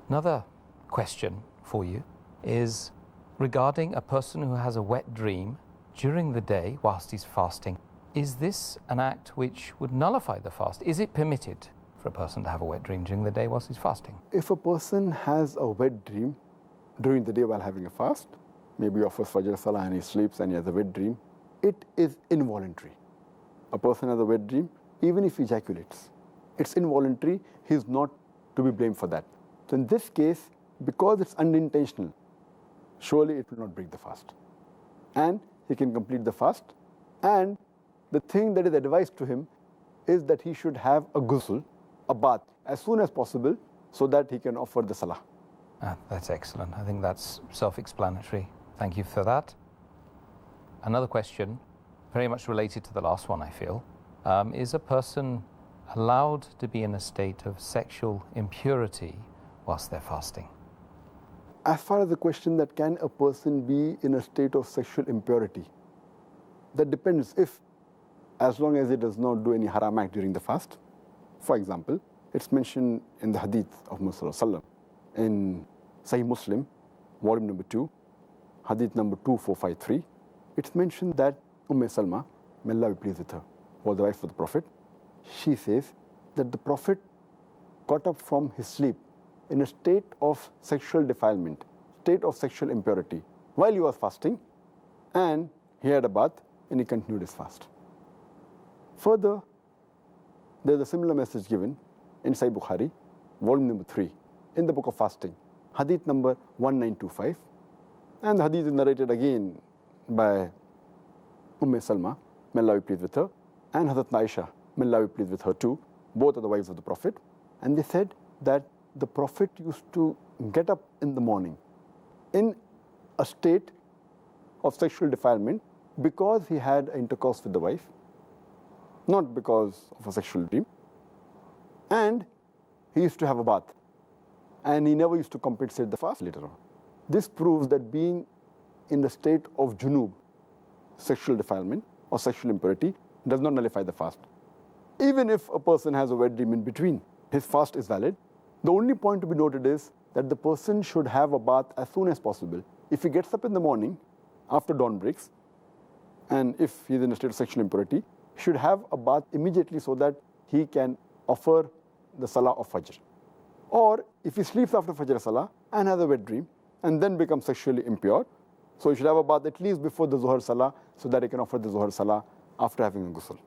Another question for you is regarding a person who has a wet dream during the day whilst he's fasting. Is this an act which would nullify the fast? Is it permitted for a person to have a wet dream during the day whilst he's fasting? If a person has a wet dream during the day while having a fast, maybe offers Fajr Salah and he sleeps and he has a wet dream, it is involuntary. A person has a wet dream, even if he ejaculates, it's involuntary, he is not to be blamed for that. So in this case, because it's unintentional, surely it will not break the fast. And he can complete the fast. And the thing that is advised to him is that he should have a ghusl, a bath, as soon as possible so that he can offer the salah. That's excellent. I think that's self-explanatory. Thank you for that. Another question, very much related to the last one, I feel. Is a person allowed to be in a state of sexual impurity whilst they're fasting? As far as the question that can a person be in a state of sexual impurity, that depends if, as long as it does not do any haram act during the fast. For example, it's mentioned in the hadith of Muhammad in Sahih Muslim, volume number 2, hadith number 2453. It's mentioned that Salma, may Allah be pleased with her, was the wife of the Prophet. She says that the Prophet got up from his sleep in a state of sexual defilement, state of sexual impurity, while he was fasting, and he had a bath and he continued his fast. Further, there is a similar message given in Sahih Bukhari, volume number 3, in the book of fasting, hadith number 1925, and the hadith is narrated again by Salma, may Allah be pleased with her, and Hazrat Aisha, may Allah be pleased with her too. Both are the wives of the Prophet. And they said that the Prophet used to get up in the morning in a state of sexual defilement because he had intercourse with the wife, not because of a sexual dream. And he used to have a bath. And he never used to compensate the fast later on. This proves that being in the state of junub, sexual defilement or sexual impurity, does not nullify the fast. Even if a person has a wet dream in between, his fast is valid. The only point to be noted is that the person should have a bath as soon as possible. If he gets up in the morning after dawn breaks, and if he's in a state of sexual impurity, he should have a bath immediately so that he can offer the Salah of Fajr. Or if he sleeps after Fajr Salah and has a wet dream and then becomes sexually impure, so he should have a bath at least before the Zuhr Salah so that he can offer the Zuhr Salah after having a ghusl.